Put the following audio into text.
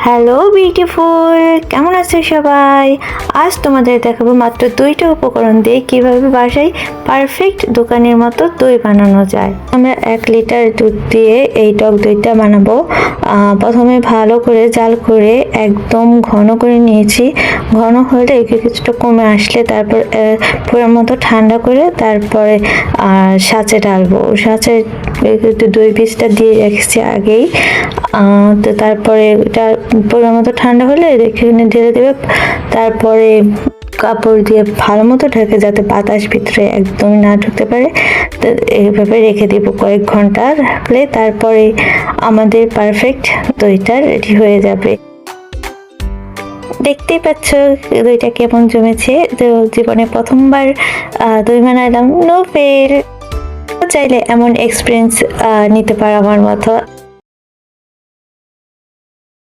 Hello beautiful, কেমন আছো সবাই? আজ তোমাদের দেখাবো মাত্র 2টা উপকরণ দিয়ে কিভাবে বাসায় পারফেক্ট দোকানের মতো দই বানানো যায়। আমরা 1 লিটার দুধ দিয়ে এই টক দইটা বানাবো। প্রথমে ভালো করে জাল করে একদম ঘন করে নিয়েছি। ঘন হলে কিছুটা কমে আসলে তারপর পুরোর মতো ঠান্ডা করে তারপরে ছাঁচে ঢালবো। ছাঁচে দই বীজটা দিয়ে রেখেছি আগেই। তো তারপরে এটা পুরোর মতো ঠান্ডা হলে এখানে ঢেলে দেবে। তারপরে কাপড় দিয়ে ভালো মতো ঢেকে যাতে বাতাস ভিতরে একদমই না ঢুকতে পারে, তো এইভাবে রেখে দিব কয়েক ঘন্টা। রাখলে তারপরে আমাদের পারফেক্ট দইটা রেডি হয়ে যাবে। দেখতেই পাচ্ছ দইটা কেমন জমেছে। তো জীবনে প্রথমবার দই বানালাম, নো ফেল। চাইলে এমন এক্সপিরিয়েন্স নিতে পারো আমার মতো।